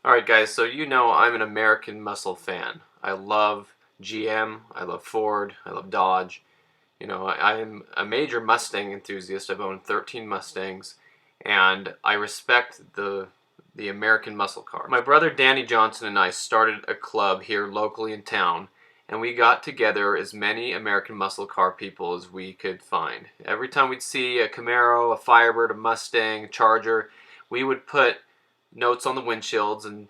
Alright guys, so you know I'm an American muscle fan. I love GM, I love Ford, I love Dodge. I'm a major Mustang enthusiast. I've owned 13 Mustangs, and I respect the American muscle car. My brother Danny Johnson and I started a club here locally in town, and we got together as many American muscle car people as we could find. Every time we'd see a Camaro, a Firebird, a Mustang, a Charger, we would put notes on the windshields and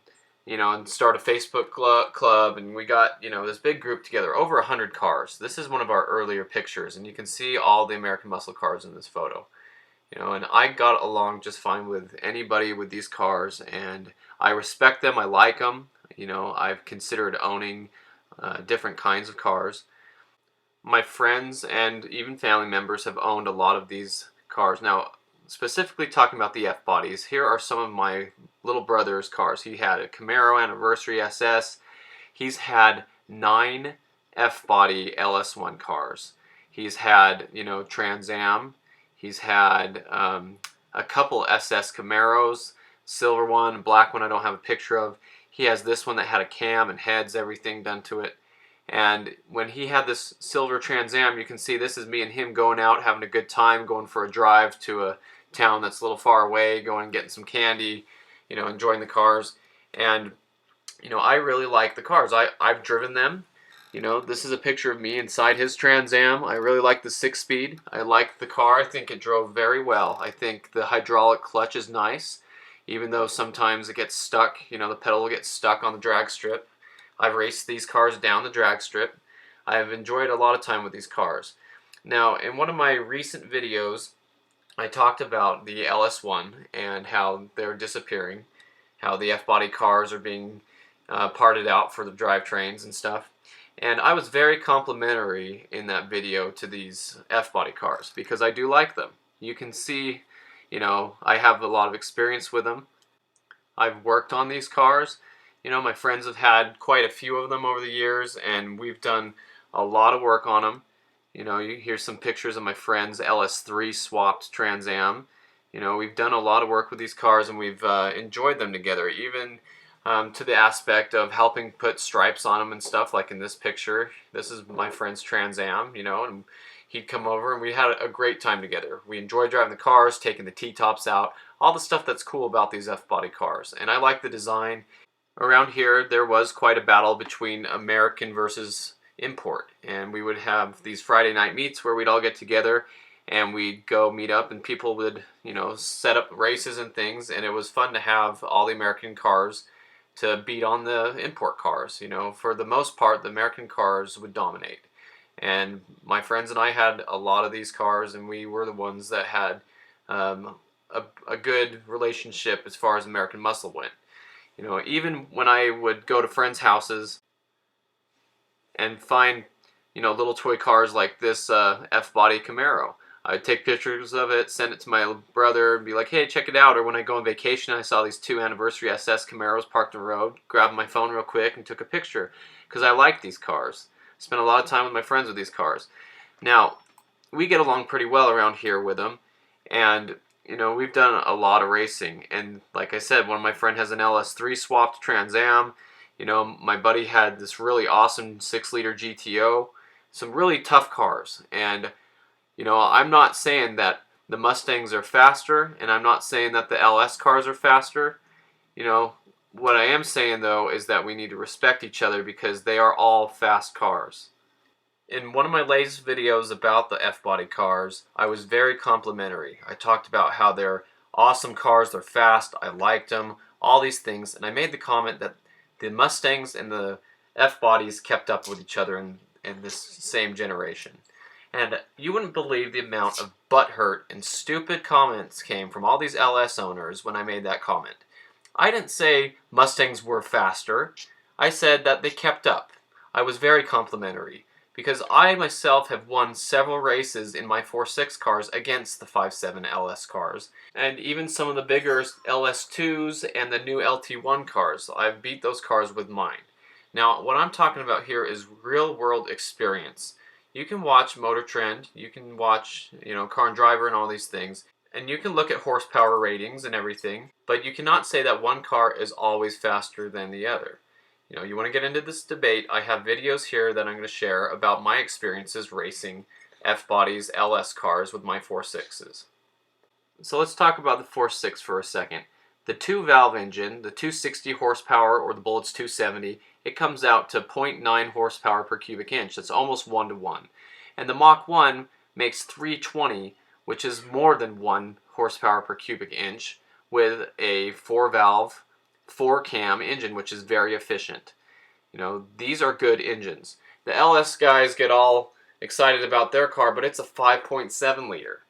start a Facebook club, and we got this big group together, over 100 cars. This is one of our earlier pictures, and you can see all the American muscle cars in this photo. And I got along just fine with anybody with these cars, and I respect them. I like them. I've considered owning different kinds of cars. My friends and even family members have owned a lot of these cars. Now, specifically talking about the F-bodies, here are some of my little brother's cars. He had a Camaro Anniversary SS. He's had 9 F-body LS1 cars. He's had, Trans Am. He's had a couple SS Camaros, silver one, black one I don't have a picture of. He has this one that had a cam and heads, everything done to it. And when he had this silver Trans Am, you can see this is me and him going out, having a good time, going for a drive to a town that's a little far away, going and getting some candy, enjoying the cars. And, I really like the cars. I've driven them. This is a picture of me inside his Trans Am. I really like the 6-speed. I like the car. I think it drove very well. I think the hydraulic clutch is nice, even though sometimes it gets stuck. The pedal will get stuck on the drag strip. I've raced these cars down the drag strip. I've enjoyed a lot of time with these cars. Now, in one of my recent videos, I talked about the LS1 and how they're disappearing, how the F-body cars are being parted out for the drivetrains and stuff. And I was very complimentary in that video to these F-body cars because I do like them. You can see, I have a lot of experience with them. I've worked on these cars. My friends have had quite a few of them over the years, and we've done a lot of work on them. Here's some pictures of my friend's LS3 swapped Trans Am. We've done a lot of work with these cars, and we've enjoyed them together, even to the aspect of helping put stripes on them and stuff, like in this picture. This is my friend's Trans Am, and he'd come over, and we had a great time together. We enjoyed driving the cars, taking the T-tops out, all the stuff that's cool about these F-body cars, and I like the design. Around here, there was quite a battle between American versus import, and we would have these Friday night meets where we'd all get together and we'd go meet up, and people would, set up races and things, and it was fun to have all the American cars to beat on the import cars. For the most part, the American cars would dominate. And my friends and I had a lot of these cars, and we were the ones that had a good relationship as far as American muscle went. Even when I would go to friends' houses and find, little toy cars like this F-body Camaro, I'd take pictures of it, send it to my brother, and be like, hey, check it out. Or when I go on vacation, I saw these 2 Anniversary SS Camaros parked on the road, grabbed my phone real quick and took a picture, because I like these cars. Spent a lot of time with my friends with these cars. Now, we get along pretty well around here with them, and we've done a lot of racing, and like I said, one of my friends has an LS3 swapped Trans Am. My buddy had this really awesome 6-liter GTO, some really tough cars, and I'm not saying that the Mustangs are faster, and I'm not saying that the LS cars are faster. What I am saying though is that we need to respect each other because they are all fast cars. In one of my latest videos about the F-body cars, I was very complimentary. I talked about how they're awesome cars, they're fast, I liked them, all these things, and I made the comment that the Mustangs and the F-bodies kept up with each other in this same generation. And you wouldn't believe the amount of butthurt and stupid comments came from all these LS owners when I made that comment. I didn't say Mustangs were faster, I said that they kept up. I was very complimentary, because I myself have won several races in my 4.6 cars against the 5.7 LS cars, and even some of the bigger LS2s and the new LT1 cars. I've beat those cars with mine. Now, what I'm talking about here is real-world experience. You can watch Motor Trend, you can watch, Car and Driver and all these things, And you can look at horsepower ratings and everything, but you cannot say that one car is always faster than the other. You know, you want to get into this debate, I have videos here that I'm going to share about my experiences racing F-bodies LS cars with my 4.6s. So let's talk about the 4.6 for a second. The 2-valve engine, the 260 horsepower or the Bullett's 270, it comes out to 0.9 horsepower per cubic inch. That's almost 1 to 1. And the Mach 1 makes 320, which is more than 1 horsepower per cubic inch, with a 4-valve, 4-cam engine, which is very efficient. You know, these are good engines. The LS guys get all excited about their car, but it's a 5.7 liter.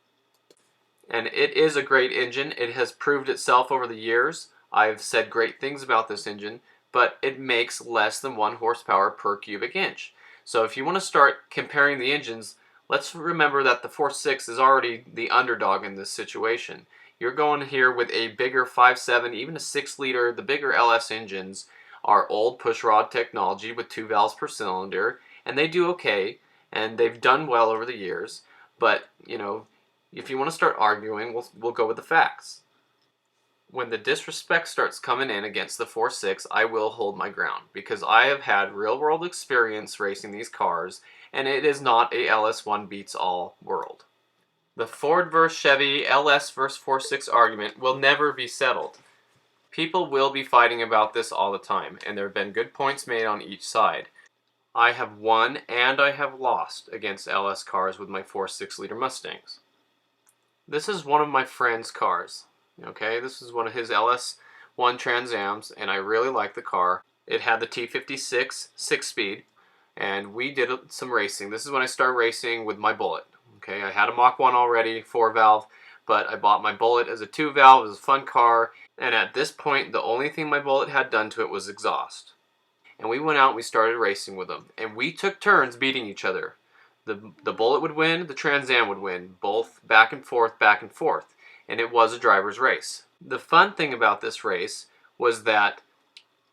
And it is a great engine. It has proved itself over the years. I've said great things about this engine, but it makes less than 1 horsepower per cubic inch. So if you want to start comparing the engines, let's remember that the 4.6 is already the underdog in this situation. You're going here with a bigger 5.7, even a 6 liter. The bigger LS engines are old pushrod technology with 2 valves per cylinder, and they do okay, and they've done well over the years. But, you know, if you want to start arguing, we'll go with the facts. When the disrespect starts coming in against the 4.6, I will hold my ground, because I have had real-world experience racing these cars, and it is not a LS1 beats all world. The Ford vs. Chevy, LS vs. 4.6 argument will never be settled. People will be fighting about this all the time, and there have been good points made on each side. I have won and I have lost against LS cars with my 4.6 liter Mustangs. This is one of my friend's cars. Okay, this is one of his LS1 Trans Ams, and I really like the car. It had the T56 6-speed, and we did some racing. This is when I started racing with my Bullet. Okay, I had a Mach 1 already, 4-valve, but I bought my Bullet as a 2-valve. It was a fun car, and at this point, the only thing my Bullet had done to it was exhaust. And we went out and we started racing with them, and we took turns beating each other. The Bullet would win, the Trans Am would win, both back and forth, and it was a driver's race. The fun thing about this race was that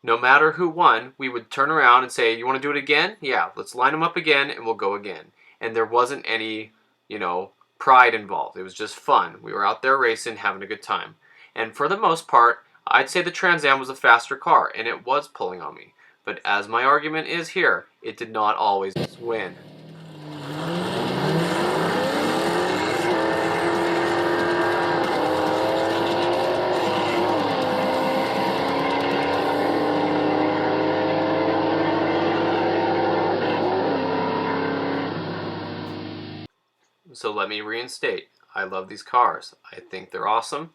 no matter who won, we would turn around and say, you want to do it again? Yeah, let's line them up again and we'll go again. And there wasn't any, you know, pride involved. It was just fun. We were out there racing, having a good time. And for the most part, I'd say the Trans Am was a faster car, and it was pulling on me. But as my argument is here, it did not always win. So let me reinstate, I love these cars. I think they're awesome,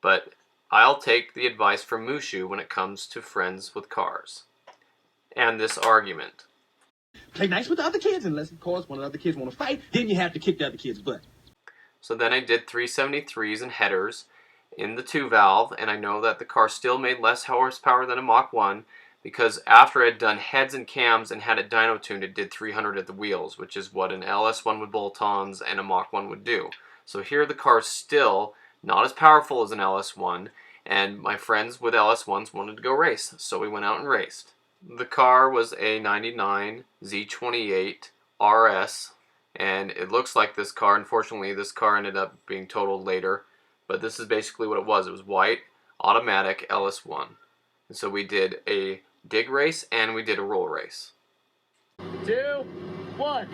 but I'll take the advice from Mushu when it comes to friends with cars. And this argument. Play nice with the other kids, unless, of course, one of the other kids want to fight, then you have to kick the other kid's butt. So then I did 373s and headers in the 2-valve, and I know that the car still made less horsepower than a Mach 1, because after I had done heads and cams and had it dyno tuned, it did 300 at the wheels, which is what an LS1 with bolt-ons and a Mach 1 would do. So here the car's still not as powerful as an LS1, and my friends with LS1s wanted to go race, so we went out and raced. The car was a 99 Z28 RS, and it looks like this car. Unfortunately, this car ended up being totaled later, but this is basically what it was. It was white, automatic LS1. And so we did a dig race and we did a roll race. 2, 1.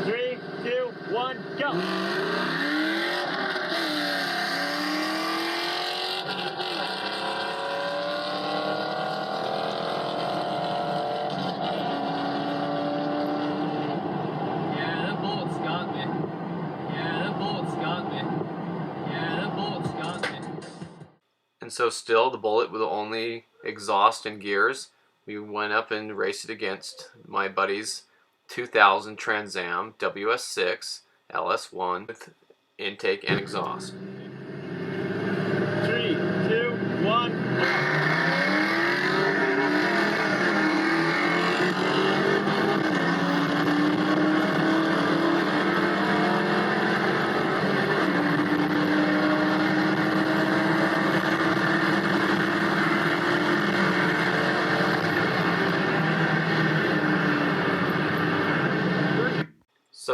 Three, two, one, go! And so still the Bullet with only exhaust and gears, we went up and raced it against my buddy's 2000 Trans Am WS6 LS1 with intake and exhaust. 3, 2, 1.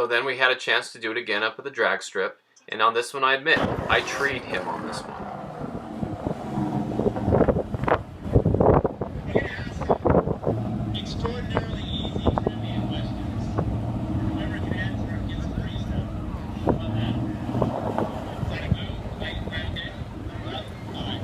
So then we had a chance to do it again up at the drag strip, and on this one I admit, I treed him on this one. Extraordinarily easy trivia questions. Whoever can answer them gets a free stuff. How about that? Is that a go? Okay? Well, all right.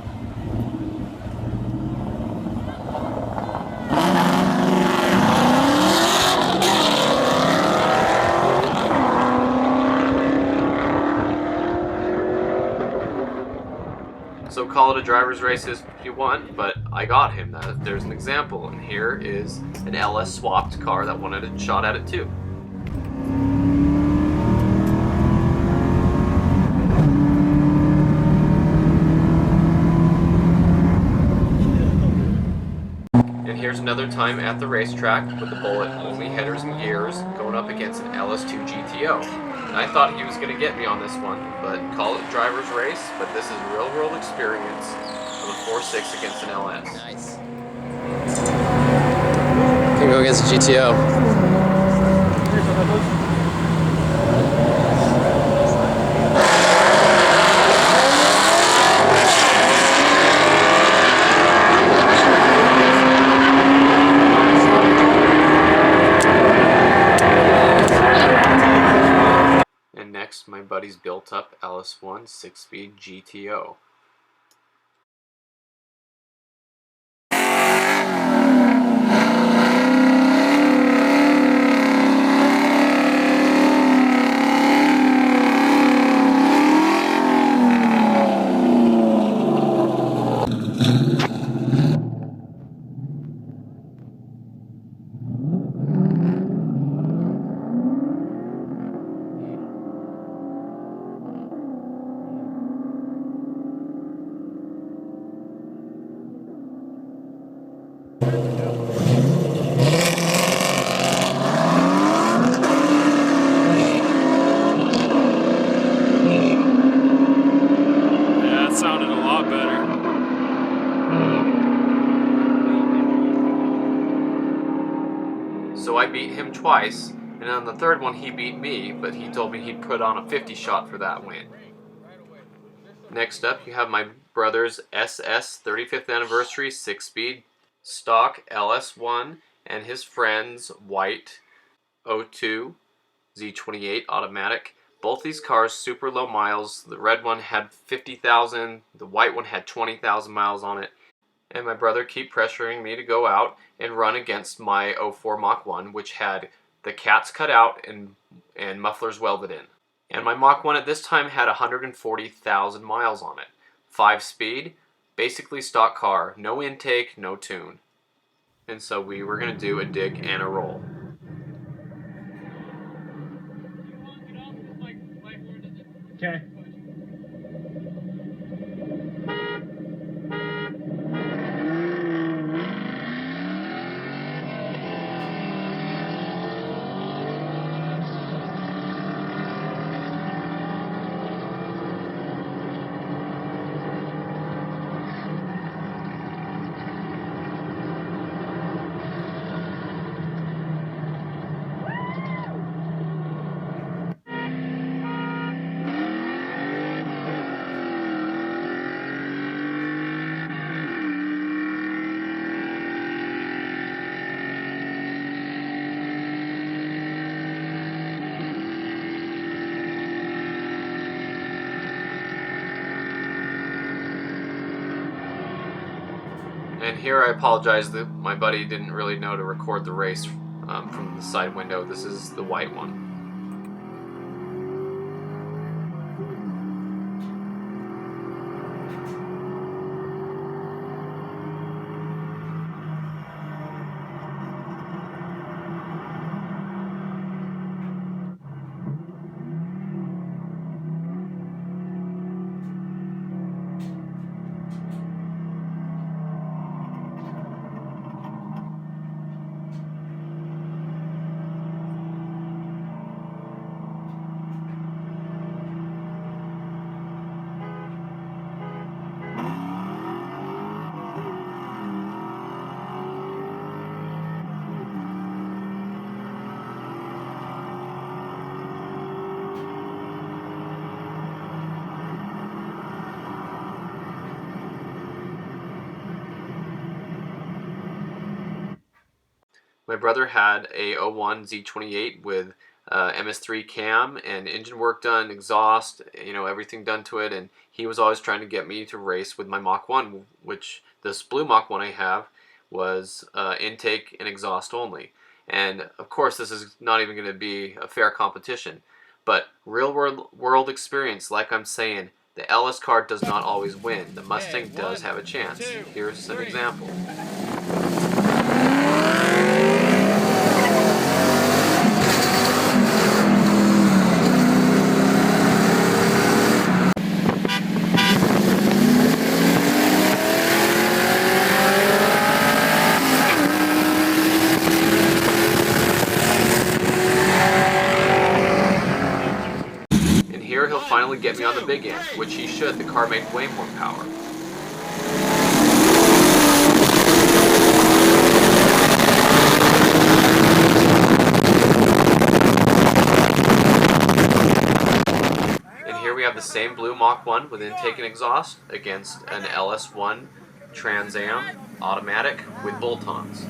So call it a driver's race if you want, but I got him. There's an example, and here is an LS swapped car that wanted a shot at it too. And here's another time at the racetrack with the Bullet only headers and gears going up against an LS2 GTO. And I thought he was going to get me on this one, but call it driver's race, but this is real world experience of a 4.6 against an LS. Nice. Can go against the GTO. And next, my buddy's built up LS1 6-speed GTO. Yeah, that sounded a lot better. So I beat him twice, and on the third one he beat me, but he told me he'd put on a 50 shot for that win. Next up, you have my brother's SS 35th anniversary 6-speed stock LS1 and his friend's white 02 Z28 automatic. Both these cars super low miles. The red one had 50,000, the white one had 20,000 miles on it. And my brother keep pressuring me to go out and run against my 04 Mach 1, which had the cats cut out and mufflers welded in. And my Mach 1 at this time had 140,000 miles on it. 5-speed, basically stock car, no intake, no tune. And so we were going to do a dig and a roll. Okay. And here I apologize that my buddy didn't really know to record the race from the side window. This is the white one. My brother had a '01 Z28 with MS3 cam and engine work done, exhaust, everything done to it, and he was always trying to get me to race with my Mach 1, which this blue Mach 1 I have was intake and exhaust only. And of course this is not even going to be a fair competition, but real world experience, like I'm saying, the LS car does not always win. The Mustang does have a chance. Here's an example. And here he'll finally get me on the big end, which he should. The car made way more power. And here we have the same blue Mach 1 with intake and exhaust against an LS1 Trans Am automatic with bolt-ons.